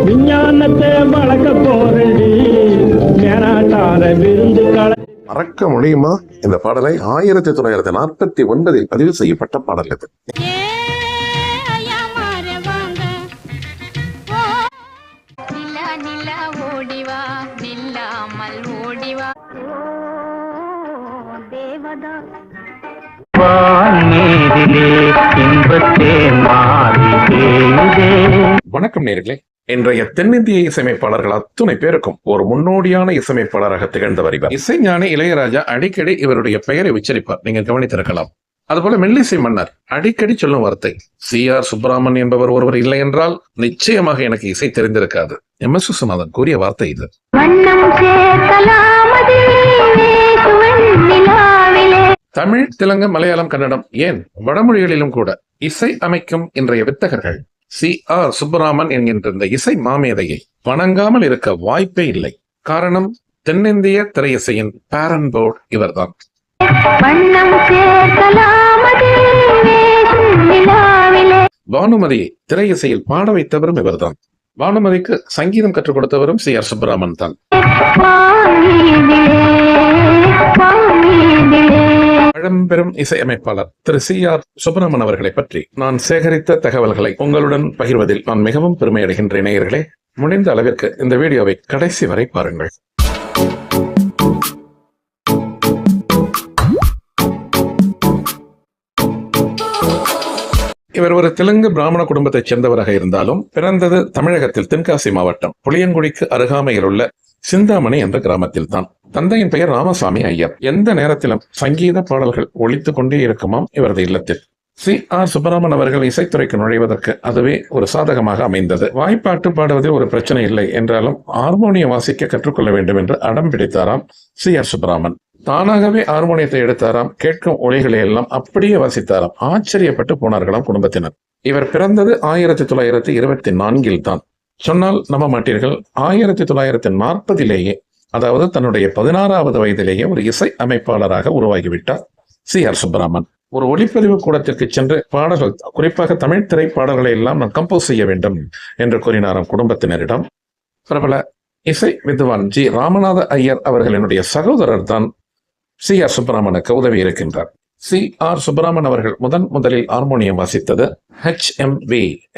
விஞ்ஞானத்தை வளர்க்க போறடி மேனாட்டார விருந்து மறக்க முடியுமா? இந்த பாடலை 1949 பதிவு செய்யப்பட்ட பாடல் இது. வணக்கம் நேயர்களே. இன்றைய தென்னிந்திய இசையமைப்பாளர்கள் அத்துணை பேருக்கும் ஒரு முன்னோடியான இசையமைப்பாளராக திகழ்ந்தவர் இவர். இசைஞானி இளையராஜா அடிக்கடி இவருடைய பெயரை உச்சரிப்பார், நீங்க கவனித்திருக்கலாம். அதுபோல மெல்லிசை மன்னர் அடிக்கடி சொல்லும் வார்த்தை CR சுப்பராமன் என்பவர் ஒருவர் இல்லை என்றால் நிச்சயமாக எனக்கு இசை தெரிந்திருக்காது. MS விஸ்வநாதன் கூறிய வார்த்தை இது. தமிழ், தெலுங்கு, மலையாளம், கன்னடம், ஏன் வடமொழிகளிலும் கூட இசை அமைக்கும் இன்றைய வித்தகர்கள் CR சுப்பராமன் என்கின்ற இந்த இசை மாமேதையை வணங்காமல் இருக்க வாய்ப்பே இல்லை. காரணம், தென்னிந்திய திரையிசையின் பேரன் போர்டு இவர்தான். பானுமதியை திரையிசையில் பாட வைத்தவரும் இவர்தான். பானுமதிக்கு சங்கீதம் கற்றுக் கொடுத்தவரும் CR சுப்பராமன் தான். பழம்பெரும் இசையமைப்பாளர் திரு CR சுப்பராமன் அவர்களை பற்றி நான் சேகரித்த தகவல்களை உங்களுடன் பகிர்வதில் நான் மிகவும் பெருமையடைகின்றேன். நேயர்களே, முடிந்த அளவிற்கு இந்த வீடியோவை கடைசி வரை பாருங்கள். இவர் ஒரு தெலுங்கு பிராமண குடும்பத்தைச் சேர்ந்தவராக இருந்தாலும் பிறந்தது தமிழகத்தில் தென்காசி மாவட்டம் புளியங்குடிக்கு அருகாமையில் உள்ள சிந்தாமணி என்ற கிராமத்தில் தான். தந்தையின் பெயர் ராமசாமி ஐயர். எந்த நேரத்திலும் சங்கீத பாடல்கள் ஒலித்துக் கொண்டே இருக்குமாம் இவரது இல்லத்தில். CR சுப்பராமன் அவர்கள் இசைத்துறைக்கு நுழைவதற்கு அதுவே ஒரு சாதகமாக அமைந்தது. வாய்ப்பாட்டு பாடுவதில் ஒரு பிரச்சனை இல்லை என்றாலும் ஹார்மோனியம் வாசிக்க கற்றுக்கொள்ள வேண்டும் என்று அடம் பிடித்தாராம் CR சுப்பராமன். தானாகவே ஹார்மோனியத்தை எடுத்தாராம். கேட்கும் ஒலிகளை எல்லாம் அப்படியே வாசித்தாராம். ஆச்சரியப்பட்டு போனார்களாம் குடும்பத்தினர். இவர் பிறந்தது 1924 தான். சொன்னால் நம்ப மாட்டீர்கள், 1940 அதாவது தன்னுடைய 16வது வயதிலேயே ஒரு இசை அமைப்பாளராக உருவாகிவிட்டார் CR சுப்பராமன். ஒரு ஒளிப்பதிவு கூடத்திற்கு சென்று பாடல்கள், குறிப்பாக தமிழ் திரைப்பாடல்களை எல்லாம் நான் கம்போஸ் செய்ய வேண்டும் என்று கூறினாராம் குடும்பத்தினரிடம். பிரபல இசை வித்வான் G. ராமநாத ஐயர் அவர்களினுடைய சகோதரர் தான் CR சுப்பராமனுக்கு உதவி இருக்கின்றார். CR சுப்பராமன் அவர்கள் முதலில் ஹார்மோனியம் வாசித்தது HMV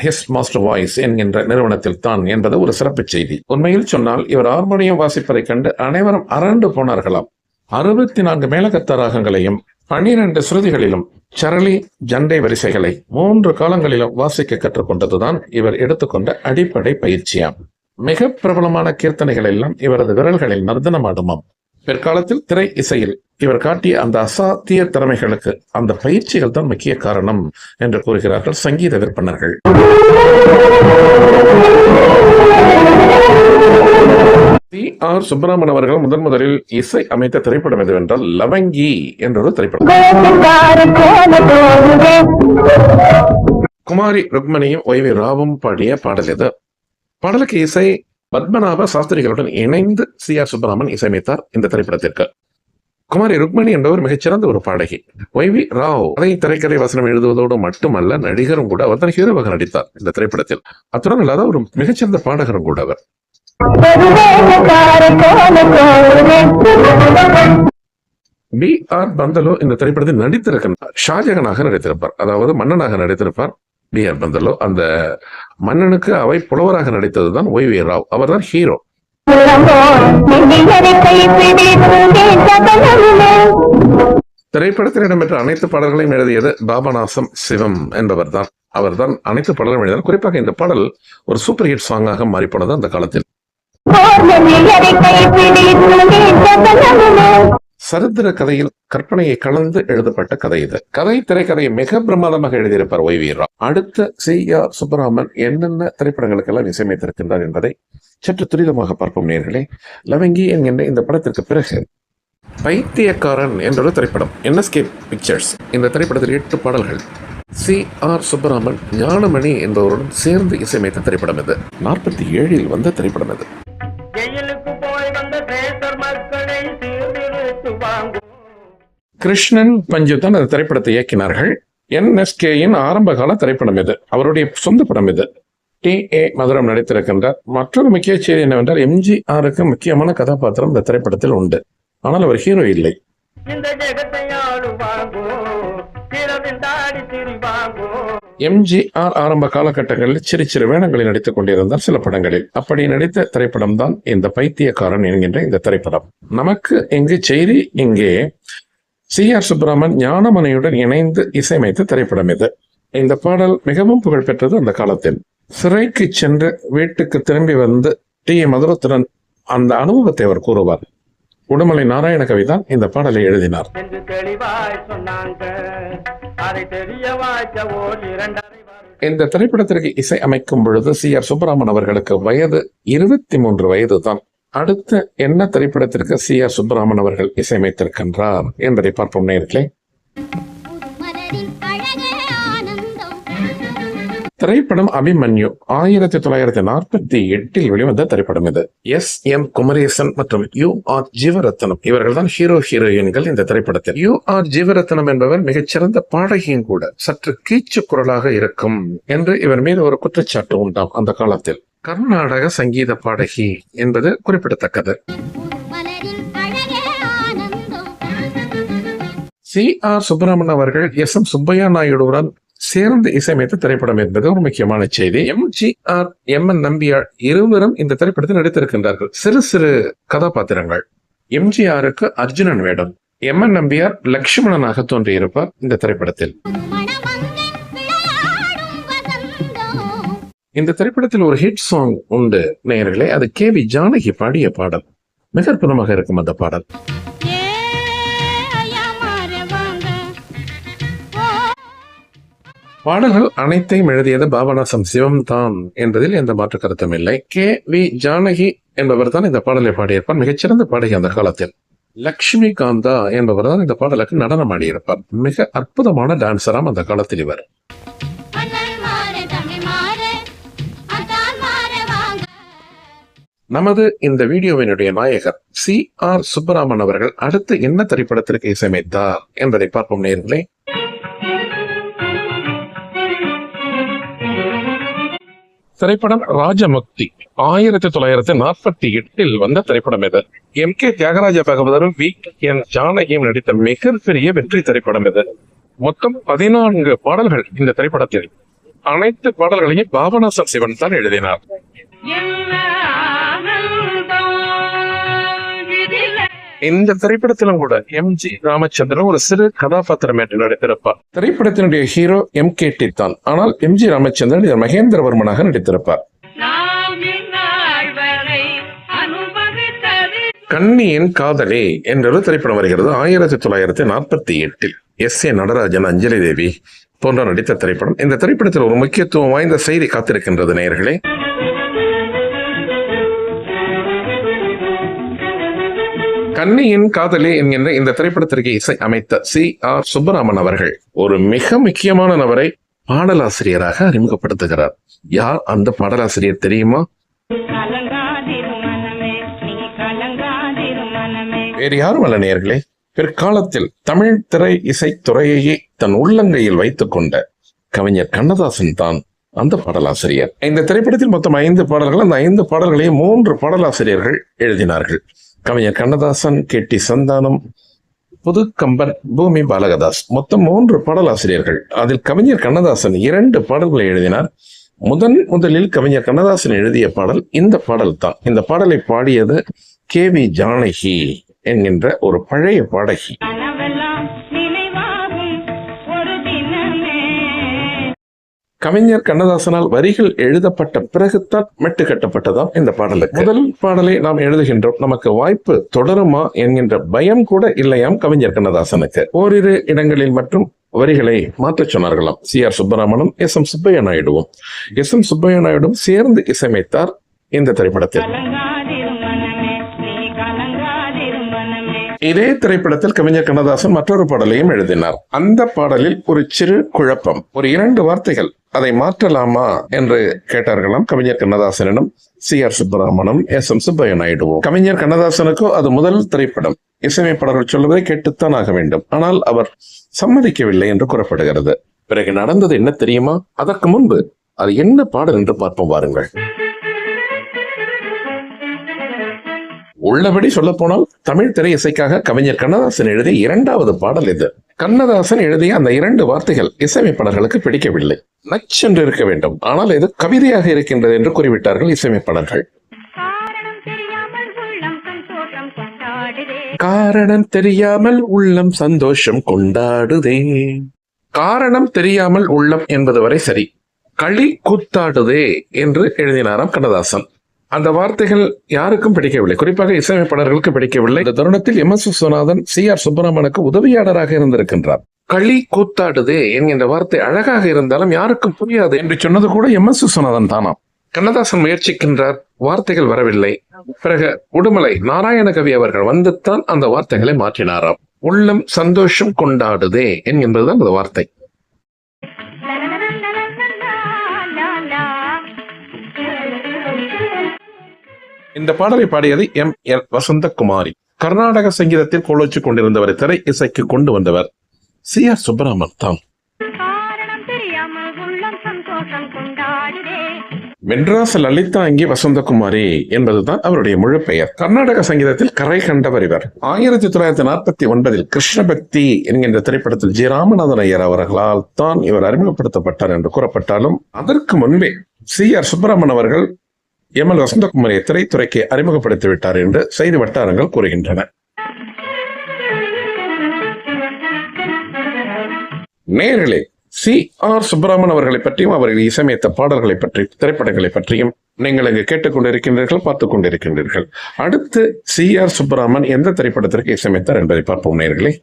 His Master Voice என்கின்ற நிறுவனத்தில் தான் என்பது ஒரு சிறப்பு செய்தி. உண்மையில் சொன்னால் இவர் ஹார்மோனியம் வாசிப்பதை கண்டு அனைவரும் அரண்டு போனார்களாம். 64 மேலகத்த ராகங்களையும் 12 ஸ்ருதிகளிலும் சரளி ஜண்டை வரிசைகளை 3 காலங்களிலும் வாசிக்க கற்றுக்கொண்டதுதான் இவர் எடுத்துக்கொண்ட அடிப்படை பயிற்சியாம். மிக பிரபலமான கீர்த்தனைகள் எல்லாம் இவரது விரல்களில் நர்த்தனமாடுமாம். பிற்காலத்தில் திரை இசையில் இவர் காட்டிய அந்த அசாத்திய திறமைகளுக்கு அந்த பயிற்சிகள் தான் முக்கிய காரணம் என்று கூறுகிறார்கள் சங்கீத விற்பனர்கள். CR சுப்பராமன் அவர்கள் முதலில் இசை அமைத்த திரைப்படம் எதுவென்றால் லவங்கி என்றொரு திரைப்படம். குமாரி ருக்மணியும் OV ராவும் பாடிய பாடல் இது. பாடலுக்கு இசை பத்மநாப சாஸ்திரிகளுடன் இணைந்து CR சுப்பராமன் இசையமைத்தார். இந்த திரைப்படத்திற்கு குமாரி ருக்மணி என்பவர் மிகச்சிறந்த ஒரு பாடகி. OV ராவ் அதை திரைக்கதை வசனம் எழுதுவதோடு மட்டுமல்ல, நடிகரும் கூட. அவர் தான் ஹீரோவாக நடித்தார் இந்த திரைப்படத்தில். அத்துடன் இல்லாத ஒரு மிகச்சிறந்த பாடகரும் கூட அவர். BR பந்தலோ இந்த திரைப்படத்தில் நடித்திருக்கிறார். ஷாஜகனாக நடித்திருப்பார், அதாவது மன்னனாக நடித்திருப்பார் BR பந்தலோ. அந்த மன்னனுக்கு அவை புலவராக நடித்ததுதான் OV ராவ். அவர் தான் ஹீரோ. திரைப்படத்தில் இடம்பெற்ற அனைத்து பாடல்களையும் எழுதியது பாபநாசம் சிவம் என்பவர் தான். அவர் தான் அனைத்து பாடல்களும் எழுதினார். குறிப்பாக இந்த பாடல் ஒரு சூப்பர் ஹிட் சாங்காக மாறிப்போனது அந்த காலத்தில். சரித்திர கதையில் கற்பனையை கலந்து எழுதப்பட்ட கதை இது. திரைக்கதையை மிக பிரமாதமாக எழுதியிருப்பார் OV ராவ். அடுத்த CR சுப்பராமன் என்னென்ன திரைப்படங்களுக்கெல்லாம் இசையமைத்திருக்கின்றார் என்பதை சற்று துரிதமாக பார்ப்போம் நேயர்களே. லவங்கி என்கின்ற இந்த படத்திற்கு பிறகு பைத்தியக்காரன் என்றொரு திரைப்படம், NSK பிக்சர்ஸ். இந்த திரைப்படத்தில் 8 பாடல்கள் CR சுப்பராமன் ஞானமணி என்பவருடன் சேர்ந்து இசையமைத்த திரைப்படம் இது. 47 வந்த திரைப்படம் இது. கிருஷ்ணன் பஞ்சு தான் அந்த திரைப்படத்தை இயக்கினார்கள். NSK-யின் ஆரம்ப கால திரைப்படம் இது. அவருடைய சொந்த படம் இது. T.A. மதுரம் நடித்திருக்கின்றார். மற்றொரு முக்கிய செய்தி என்னவென்றால் எம்ஜிஆருக்கு முக்கியமான கதாபாத்திரம் இந்த திரைப்படத்தில் உண்டு. ஆனால் அவர் ஹீரோ இல்லை. எம்ஜிஆர் ஆரம்ப காலகட்டங்களில் சிறு சிறு வேடங்களில் நடித்துக் கொண்டிருந்தார் சில படங்களில். அப்படி நடித்த திரைப்படம் தான் இந்த பைத்தியக்காரன் என்கின்ற இந்த திரைப்படம். நமக்கு இங்கு செய்தி, இங்கே C.R. சுப்பிரமன் ஞானமணியுடன் இணைந்து இசையமைத்த திரைப்படம் இது. இந்த பாடல் மிகவும் புகழ்பெற்றது அந்த காலத்தில். சிறைக்கு சென்று வீட்டுக்கு திரும்பி வந்து T.A. மதுரத்துடன் அந்த அனுபவத்தை அவர் கூறுவார். உடுமலை நாராயண கவி தான் இந்த பாடலை எழுதினார். இந்த திரைப்படத்திற்கு இசை அமைக்கும் பொழுது C.R. சுப்பிரமன் அவர்களுக்கு வயது 23 வயது தான். அடுத்து என்ன திரைப்படத்திற்கு C.R. சுப்பிரமன் அவர்கள் இசையமைத்திருக்கின்றார் என்பதை பார்ப்போம் நேயர்களே. திரைப்படம் அபிமன்யு 1948 வெளிவந்த திரைப்படம் இது. S.M. குமரேசன் மற்றும் U.R. ஜீவரத்னம் இவர்கள் தான் ஹீரோ ஹீரோயின்கள் இந்த திரைப்படத்தில். U.R. ஜீவரத்னம் என்பவர் மிகச்சிறந்த பாடகியும் கூட. சற்று கீச்சு குரலாக இருக்கும் என்று இவர் மீது ஒரு குற்றச்சாட்டு உண்டாம் அந்த காலத்தில். கர்நாடக சங்கீத பாடகி என்பது குறிப்பிடத்தக்கது. C.R. சுப்பிரமன் அவர்கள் S.M. சுப்பையா நாயுடுவுடன் சேர்ந்து இசையமைத்த திரைப்படம் என்பது ஒரு முக்கியமான செய்தி. M.G.R. M.N. நம்பியார் இருவரும் இந்த திரைப்படத்தில் நடித்திருக்கின்றார்கள். சிறு சிறு கதாபாத்திரங்கள். M.G.R.க்கு அர்ஜுனன் வேடம், M.N. நம்பியார் லட்சுமணனாக தோன்றியிருப்பார் இந்த திரைப்படத்தில். இந்த திரைப்படத்தில் ஒரு ஹிட் சாங் உண்டு நேயர்களே. அது K.V. ஜானகி பாடிய பாடல். மிக அற்புதமாக இருக்கும் அந்த பாடல். பாடல்கள் அனைத்தையும் எழுதியது பாபநாசம் சிவம் தான் என்பதில் எந்த மாற்று கருத்தும் இல்லை. K.V. ஜானகி என்பவர் தான் இந்த பாடலை பாடியிருப்பார். மிகச்சிறந்த பாடகி அந்த காலத்தில். லக்ஷ்மி காந்தா என்பவர் தான் இந்த பாடலுக்கு நடனம் ஆடியிருப்பார். மிக அற்புதமான டான்சராம் அந்த காலத்தில் இவர். நமது இந்த வீடியோவினுடைய நாயகர் C.R. சுப்பிரமன் அவர்கள் அடுத்து என்ன திரைப்படத்திற்கு இசையமைத்தார் என்பதை பார்ப்போம் நேயர்களே. திரைப்படம் ராஜமுக்தி 1948 வந்த திரைப்படம் இது. M.K. தியாகராஜ பகவதரும் V.N. ஜானகியும் நடித்த மிகப்பெரிய வெற்றி திரைப்படம் இது. மொத்தம் 14 பாடல்கள் இந்த திரைப்படத்தில். அனைத்து பாடல்களையும் பாபநாசம் சிவன் தான் எழுதினார். இந்த திரைப்படத்திலும் கூட M.G. ராமச்சந்திரன் ஒரு சிறு கதாபாத்திரம் என்று நடித்திருப்பார். திரைப்படத்தினுடைய ஹீரோ M.K.T. தான். ஆனால் M.G. ராமச்சந்திரன் இவர் மகேந்திரவர்மனாக நடித்திருப்பார். கண்ணியின் காதலே என்றொரு திரைப்படம் வருகிறது 1948. S.A. நடராஜன், அஞ்சலி தேவி போன்ற நடித்த திரைப்படம். இந்த திரைப்படத்தில் ஒரு முக்கியத்துவம் வாய்ந்த செய்தி காத்திருக்கின்றது நேயர்களே. கண்ணியின் காதலே என்கின்ற இந்த திரைப்படத்திற்கு இசை அமைத்த C.R. சுப்பிரமன் அவர்கள் ஒரு மிக முக்கியமான நபரை பாடலாசிரியராக அறிமுகப்படுத்துகிறார். யார் அந்த பாடலாசிரியர் தெரியுமா? வேறு யாரும் அல்ல நேயர்களே, பிற்காலத்தில் தமிழ் திரை இசைத்துறையையே தன் உள்ளங்கையில் வைத்துக் கொண்ட கவிஞர் கண்ணதாசன் தான் அந்த பாடலாசிரியர். இந்த திரைப்படத்தில் மொத்தம் 5 பாடல்கள். அந்த 5 பாடல்களையும் 3 பாடலாசிரியர்கள் எழுதினார்கள். கவிஞர் கண்ணதாசன், K.T. சந்தானம், புதுக்கம்பன், பூமி பாலகதாஸ். மொத்தம் 3 பாடலாசிரியர்கள். அதில் கவிஞர் கண்ணதாசன் 2 பாடல்களை எழுதினார். முதலில் கவிஞர் கண்ணதாசன் எழுதிய பாடல் இந்த பாடல் தான். இந்த பாடலை பாடியது K.V. ஜானகி என்கின்ற ஒரு பழைய பாடகி. கவிஞர் கண்ணதாசனால் வரிகள் எழுதப்பட்ட பிறகுதான் மெட்டு கட்டப்பட்டதாம் இந்த பாடலுக்கு. முதல் பாடலை நாம் எழுதுகின்றோம், நமக்கு வாய்ப்பு தொடருமா என்கின்ற பயம் கூட இல்லையாம் கவிஞர் கண்ணதாசனுக்கு. ஓரிரு இடங்களில் மட்டும் வரிகளை மாற்றச் சொன்னார்களாம் C.R. சுப்பிரமனும் S.M. சுப்பையா நாயுடுவும். S.M. சுப்பையா நாயுடும் சேர்ந்து இசையமைத்தார் இந்த திரைப்படத்தில். இதே திரைப்படத்தில் கவிஞர் கண்ணதாசன் மற்றொரு பாடலையும் எழுதினார். அந்த பாடலில் ஒரு சிறு குழப்பம். ஒரு 2 வார்த்தைகள், அதை மாற்றலாமா என்று கேட்டார்களாம் கவிஞர் கண்ணதாசனிடம் C.R. சுப்பிரமனும் S.M. சுப்பையா நாயுடுவும். கவிஞர் கண்ணதாசனுக்கோ அது முதல் திரைப்படம். இசையமைப்பாளர்கள் சொல்வதை கேட்டுத்தான் ஆக வேண்டும். ஆனால் அவர் சம்மதிக்கவில்லை என்று கூறப்படுகிறது. பிறகு நடந்தது என்ன தெரியுமா? அதற்கு முன்பு அது என்ன பாடல் என்று பார்ப்போம் வாருங்கள். உள்ளபடி சொல்ல போனால் தமிழ் திரை இசைக்காக கவிஞர் கண்ணதாசன் எழுதிய இரண்டாவது பாடல் இது. கண்ணதாசன் எழுதிய அந்த 2 வார்த்தைகள் இசையமைப்பாளர்களுக்கு பிடிக்கவில்லை. நச்சென்று இருக்க வேண்டும், ஆனால் இது கவிதையாக இருக்கின்றது என்று கூறிவிட்டார்கள் இசையமைப்பாளர்கள். காரணம் தெரியாமல் உள்ளம் சந்தோஷம் கொண்டாடுதே. காரணம் தெரியாமல் உள்ளம் என்பது வரை சரி. களி கூத்தாடுதே என்று எழுதினாராம் கண்ணதாசன். அந்த வார்த்தைகள் யாருக்கும் பிடிக்கவில்லை, குறிப்பாக இசையமைப்பாளர்களுக்கு பிடிக்கவில்லை. இந்த தருணத்தில் எம்.எஸ். விஸ்வநாதன் C.R. சுப்பிரமணியனுக்கு உதவியாளராக இருந்திருக்கின்றார். களி கூத்தாடுதே என்கின்ற வார்த்தை அழகாக இருந்தாலும் யாருக்கும் புரியாது என்று சொன்னது கூட எம்.எஸ். விஸ்வநாதன் தானாம். கண்ணதாசன் முயற்சிக்கின்றார், வார்த்தைகள் வரவில்லை. பிறகு உடுமலை நாராயணகவி அவர்கள் வந்துத்தான் அந்த வார்த்தைகளை மாற்றினாராம். உள்ளம் சந்தோஷம் கொண்டாடுதே என்கின்றதுதான் அந்த வார்த்தை. இந்த பாடலை பாடியது M.L. வசந்தகுமாரி. கர்நாடக சங்கீதத்தில் கோலோச்சு கொண்டிருந்தவரை திரை இசைக்கு கொண்டு வந்தவர் C.R. சுப்பிரமணியன் தான். மெட்ராஸ் லலிதா அங்கி வசந்தகுமாரி என்பதுதான் அவருடைய முழு பெயர். கர்நாடக சங்கீதத்தில் கரை கண்டவர் இவர். 1949 கிருஷ்ணபக்தி என்கின்ற திரைப்படத்தில் ஜி. ராமநாதன் ஐயர் அவர்களால் தான் இவர் அறிமுகப்படுத்தப்பட்டார் என்று கூறப்பட்டாலும் அதற்கு முன்பே C.R. சுப்பிரமணியன் அவர்கள் M.L. வசந்தகுமாரியை திரைத்துறைக்கு அறிமுகப்படுத்தி விட்டார் என்று செய்தி வட்டாரங்கள் கூறுகின்றன. நேயர்களே, C.R. சுப்பிரமணியன் அவர்களை பற்றியும் அவர்கள் இசையமைத்த பாடல்களை பற்றி திரைப்படங்களை பற்றியும் நீங்கள் இங்கு கேட்டுக்கொண்டிருக்கின்றீர்கள், பார்த்துக் கொண்டிருக்கின்றீர்கள். அடுத்து C.R. சுப்பிரமணியன் எந்த திரைப்படத்திற்கு இசையமைத்தார் என்பதை பார்ப்போம் நேயர்களே.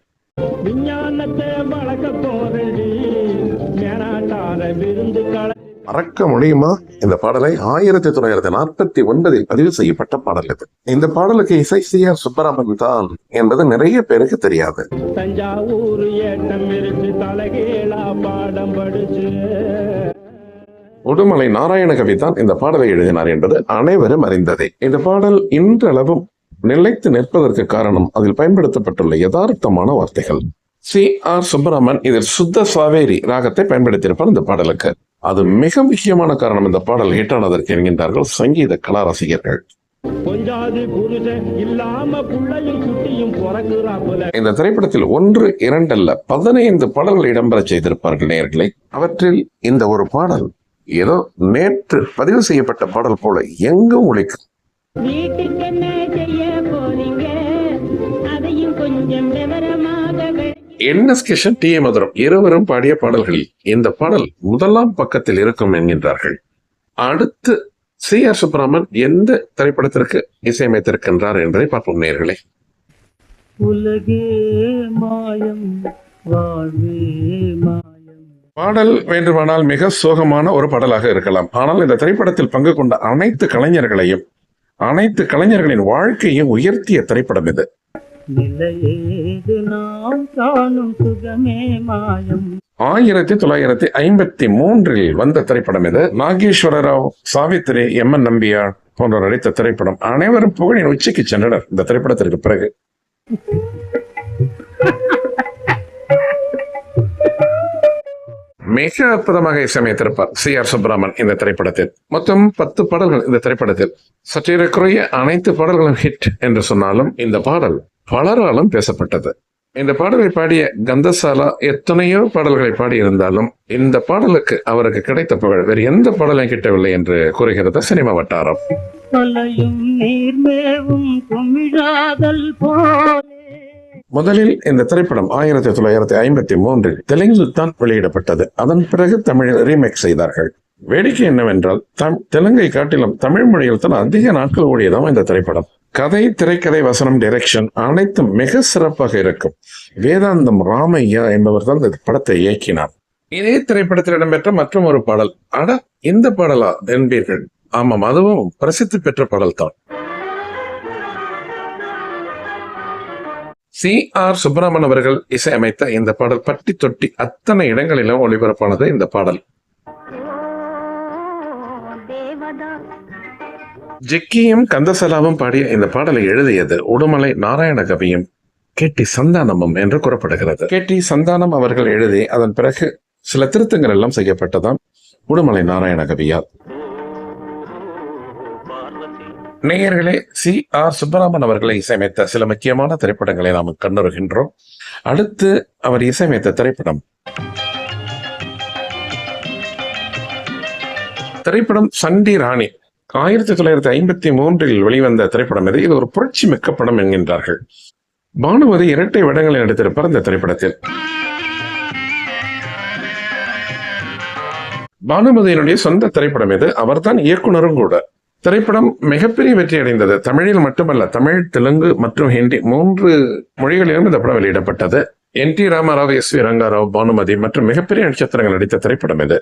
மறக்க முடியுமா? இந்த பாடலை 1949 பதிவு செய்யப்பட்ட பாடல் இது. இந்த பாடலுக்கு இசை C.R. சுப்பிரமணியன் தான் என்பது நிறைய பேருக்கு தெரியாது. உடுமலை நாராயணகவி தான் இந்த பாடலை எழுதினார் என்பது அனைவரும் அறிந்ததே. இந்த பாடல் இன்றளவும் நிலைத்து நிற்பதற்கு காரணம் அதில் பயன்படுத்தப்பட்டுள்ள யதார்த்தமான வார்த்தைகள். C.R. சுப்பிரமணியன் இதில் சுத்த சாவேரி ராகத்தை பயன்படுத்தியிருப்பார் இந்த பாடலுக்கு. அது மிக முக்கியமான காரணம் இந்த பாடல் ஹிட் ஆனதற்கு என்கின்றார்கள் சங்கீத கலா ரசிகர்கள். இந்த திரைப்படத்தில் 1, 2 அல்ல 15 பாடல்கள் இடம்பெற செய்திருப்பார்கள் நேயர்களை. அவற்றில் இந்த ஒரு பாடல் ஏதோ நேற்று பதிவு செய்யப்பட்ட பாடல் போல எங்கும் ஒலிக்கும். N.S. கிஷன், T.A. மதுரம் இருவரும் பாடிய பாடல்களில் இந்த பாடல் முதலாம் பக்கத்தில் இருக்கும் என்கின்றார்கள். அடுத்து C.R. சுப்பிரமணியன் எந்த திரைப்படத்திற்கு இசையமைத்திருக்கின்றார் என்பதை பார்ப்போம் நேயர்களே. பாடல் வேண்டுமானால் மிக சோகமான ஒரு பாடலாக இருக்கலாம். ஆனால் இந்த திரைப்படத்தில் பங்கு கொண்ட அனைத்து கலைஞர்களின் வாழ்க்கையும் உயர்த்திய திரைப்படம் இது. 1953 வந்த திரைப்படம் இது. நாகேஸ்வர ராவ், சாவித்திரி, M.N. நம்பியார் போன்றோர் நடித்த திரைப்படம். அனைவரும் புகழின் உச்சிக்கு சென்றனர் இந்த திரைப்படத்திற்கு பிறகு. மிக அற்புதமாக இசையமைத்திருப்பார் C.R. சுப்பிரமணியன் இந்த திரைப்படத்தில். மொத்தம் 10 பாடல்கள் இந்த திரைப்படத்தில். சற்றேறக்குறைய அனைத்து பாடல்களும் ஹிட் என்று சொன்னாலும் இந்த பாடல் பலராலும் பேசப்பட்டது. இந்த பாடலை பாடிய கந்தசாலா எத்தனையோ பாடல்களை பாடியிருந்தாலும் இந்த பாடலுக்கு அவருக்கு கிடைத்த புகழ் வேறு எந்த பாடலையும் கிட்டவில்லை என்று கூறுகிறது சினிமா வட்டாரம். முதலில் இந்த திரைப்படம் 1953 தெலுங்கில் தான் வெளியிடப்பட்டது. அதன் பிறகு தமிழில் ரீமேக் செய்தார்கள். வேடிக்கை என்னவென்றால் தெலுங்கை காட்டிலும் தமிழ் மொழியில் தான் அதிக நாட்கள் ஓடியதாம் இந்த திரைப்படம். கதை, திரைக்கதை, வசனம், டைரக்ஷன் அனைத்தும் மிக சிறப்பாக இருக்கும். வேதாந்தம் ராமையா என்பவர் தான் இந்த படத்தை இயக்கினார். இதே திரைப்படத்தில் இடம்பெற்ற மற்றும் ஒரு பாடல், அட இந்த பாடலா என்பீர்கள். ஆமாம், அதுவும் பிரசித்தி பெற்ற பாடல் தான். C.R. சுப்பிரமணியன் அவர்கள் இசையமைத்த இந்த பாடல் பட்டி தொட்டி அத்தனை இடங்களிலும் ஒளிபரப்பானது இந்த பாடல். ஜெக்கியும் கந்தசலாவும் பாடிய இந்த பாடலை எழுதியது உடுமலை நாராயணகவியும் K.T. சந்தானமும் என்று கூறப்படுகிறது. K.T. சந்தானம் அவர்கள் எழுதி அதன் பிறகு சில திருத்தங்கள் எல்லாம் செய்யப்பட்டதாம். உடுமலை நாராயண கவியார். நேயர்களே, C.R. சுப்பராமன் அவர்களை இசையமைத்த சில முக்கியமான திரைப்படங்களை நாம் கண்டுறுகின்றோம். அடுத்து அவர் இசையமைத்த திரைப்படம் சண்டி ராணி. 1953 வெளிவந்த திரைப்படம் இது. இது ஒரு புரட்சி மிக்க படம் என்கின்றார்கள். பானுமதி இரட்டை வேடங்களை நடித்திருப்பார் இந்த திரைப்படத்தில். பானுமதியினுடைய சொந்த திரைப்படம் இது. அவர்தான் இயக்குனரும் கூட. திரைப்படம் மிகப்பெரிய வெற்றி அடைந்தது. தமிழில் மட்டுமல்ல, தமிழ், தெலுங்கு மற்றும் ஹிந்தி 3 மொழிகளிலும் இந்த படம் வெளியிடப்பட்டது. NT ராமராவ், SV ரங்காராவ், பானுமதி மற்றும் மிகப்பெரிய நட்சத்திரங்கள் நடித்த திரைப்படம் இது.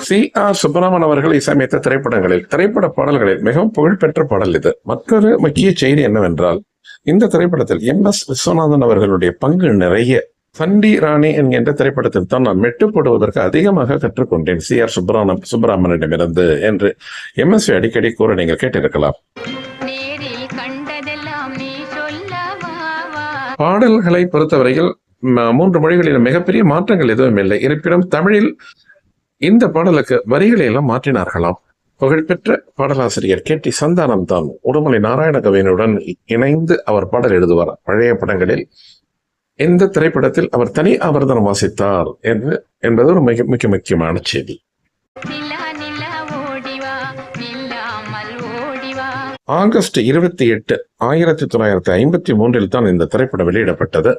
C.R. சுப்பராமன் அவர்கள் இசையமைத்த திரைப்பட பாடல்களில் மிகவும் புகழ்பெற்ற பாடல் இது. மற்றொரு முக்கிய செய்தி என்னவென்றால், இந்த திரைப்படத்தில் MS விஸ்வநாதன் அவர்களுடைய பங்கு நிறைய. சண்டி ராணி என்கின்ற திரைப்படத்தில் தான் நான் மெட்டு போடுவதற்கு அதிகமாக கற்றுக்கொண்டேன் C.R. சுப்பராமனிடமிருந்து என்று MSV அடிக்கடி கூற நீங்கள் கேட்டிருக்கலாம். பாடல்களை பொறுத்தவரையில் 3 மொழிகளிலும் மிகப்பெரிய மாற்றங்கள் எதுவும் இல்லை. இருப்பினும் தமிழில் இந்த பாடலுக்கு வரிகளை எல்லாம் மாற்றினார்களாம். புகழ்பெற்ற பாடலாசிரியர் KT சந்தானம் தான் உடுமலை நாராயண கவியனுடன் இணைந்து அவர் பாடல் எழுதுவார். பழைய படங்களில் இந்த திரைப்படத்தில் அவர் தனி ஆவர்த்தனம் வாசித்தார் என்பது ஒரு மிக முக்கியமான செய்தி. ஆகஸ்ட் 28, 1953 தான் இந்த திரைப்படம் வெளியிடப்பட்டது.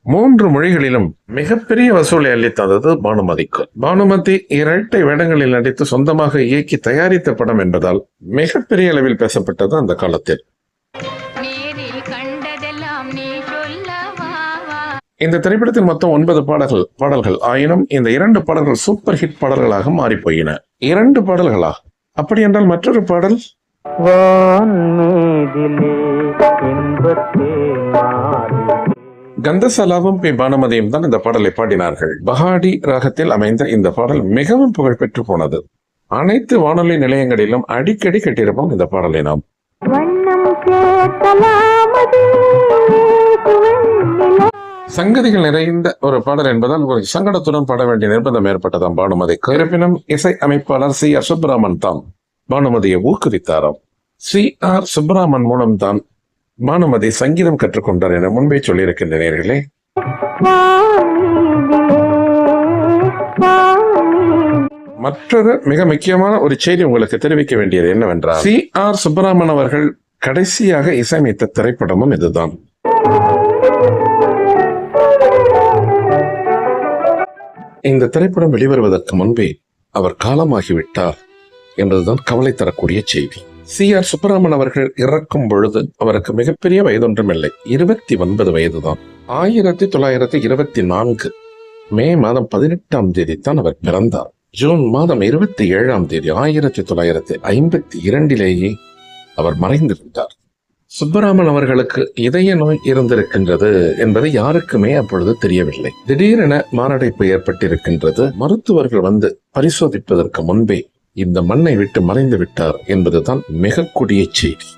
3 மொழிகளிலும் மிகப்பெரிய வசூலை அளித்தது பானுமதிக்கு. பானுமதி இரட்டை வேடங்களில் நடித்து சொந்தமாக இயக்கி தயாரித்த படம் என்பதால் மிகப்பெரிய அளவில் பேசப்பட்டது அந்த காலத்தில். இந்த திரைப்படத்தில் மொத்தம் 9 பாடல்கள் ஆயினும் இந்த 2 பாடல்கள் சூப்பர் ஹிட் பாடல்களாக மாறி போயின. 2 பாடல்களா? அப்படி என்றால் மற்றொரு பாடல் கந்தசாலாவும் பி பானுமதியும் தான் இந்த பாடலை பாடினார்கள். பஹாடி ராகத்தில் அமைந்த இந்த பாடல் மிகவும் புகழ்பெற்று போனது. அனைத்து வானொலி நிலையங்களிலும் அடிக்கடி கேட்டிருப்போம் இந்த பாடலை நாம். சங்கதிகள் நிறைந்த ஒரு பாடல் என்பதால் ஒரு சங்கடத்துடன் பாட வேண்டிய நிர்பந்தம் ஏற்பட்டதாம் பானுமதிக்கு. இருப்பினும் இசை அமைப்பாளர் C.R. சுப்பராமன் தான் பானுமதியை ஊக்குவித்தாராம். C.R. சுப்பராமன் மூலம் தான் பானுமதி சங்கீதம் கற்றுக்கொண்டார் என முன்பே சொல்லியிருக்கின்ற நேயர்களே. மற்றொரு மிக முக்கியமான ஒரு செய்தி உங்களுக்கு தெரிவிக்க வேண்டியது என்னவென்றால், C.R. சுப்பராமன் அவர்கள் கடைசியாக இசையமைத்த திரைப்படமும் இதுதான். இந்த திரைப்படம் வெளிவருவதற்கு முன்பே அவர் காலமாகிவிட்டார் என்பதுதான் கவலை தரக்கூடிய செய்தி. C.R. சுப்பராமன் அவர்கள் இறக்கும் பொழுது அவருக்கு மிகப்பெரிய வயதொன்றும் இல்லை, 29 வயதுதான். 1924 மே மாதம் 18ஆம் தேதி தான் அவர் பிறந்தார். ஜூன் மாதம் 27ஆம் தேதி 1952 அவர் மறைந்திருந்தார். சுப்பராமன் அவர்களுக்கு இதய நோய் இருந்திருக்கின்றது என்பது யாருக்குமே அப்பொழுது தெரியவில்லை. திடீரென மாரடைப்பு ஏற்பட்டிருக்கின்றது. மருத்துவர்கள் வந்து பரிசோதிப்பதற்கு முன்பே இந்த மண்ணை விட்டு மறைந்து விட்டார் என்பதுதான் மிக கொடிய செய்தி.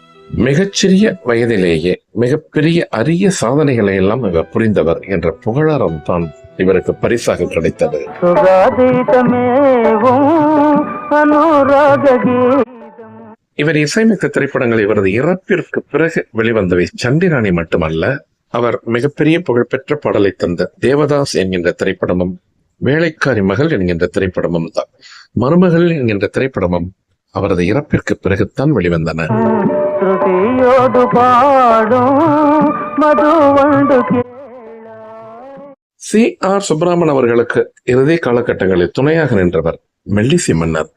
மிகச்சிறிய வயதிலேயே மிகப்பெரிய அரிய சாதனைகளை எல்லாம் இவர் புரிந்தவர் என்ற புகழாரம் தான் இவருக்கு பரிசாக கிடைத்தது. இவர் இசையமைத்த திரைப்படங்கள் இவரது இறப்பிற்கு பிறகு வெளிவந்தவை சண்டி ராணி மட்டுமல்ல, அவர் மிகப்பெரிய புகழ்பெற்ற பாடலை தந்த தேவதாஸ் என்கின்ற திரைப்படமும், வேலைக்காரி மகள் என்கின்ற திரைப்படமும் தான். மருமகள் என்கின்ற திரைப்படமும் அவரது இறப்பிற்கு பிறகுதான் வெளிவந்தன. C.R. சுப்பராமன் அவர்களுக்கு இறுதி காலகட்டங்களில் துணையாக நின்றவர் மெல்லிசை மன்னர்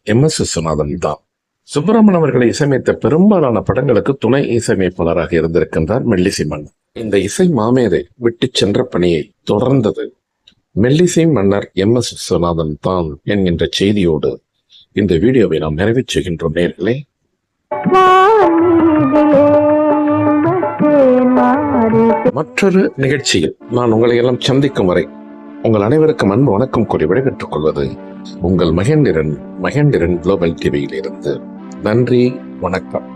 MS விஸ்வநாதன் தான். சுப்பராமன் அவர்களை இசையமைத்த பெரும்பாலான படங்களுக்கு துணை இசையமைப்பாளராக இருந்திருக்கின்றார் மெல்லிசை மன்னர். இந்த இசை மாமேதை விட்டு சென்ற பணியை தொடர்ந்தது மெல்லிசை மன்னர் MS விஸ்வநாதன் தான் என்கின்ற செய்தியோடு இந்த வீடியோவை நாம் நிறைவு செய்கின்றோம் நேயர்களே. மற்றொரு நிகழ்ச்சியில் நான் உங்களை எல்லாம் சந்திக்கும் வரை உங்கள் அனைவருக்கும் அன்பு வணக்கம் கூறி விடைபெற்றுக் கொள்வது உங்கள் மகேந்திரன் குளோபல் டிவியில் இருந்து. நன்றி, வணக்கம்.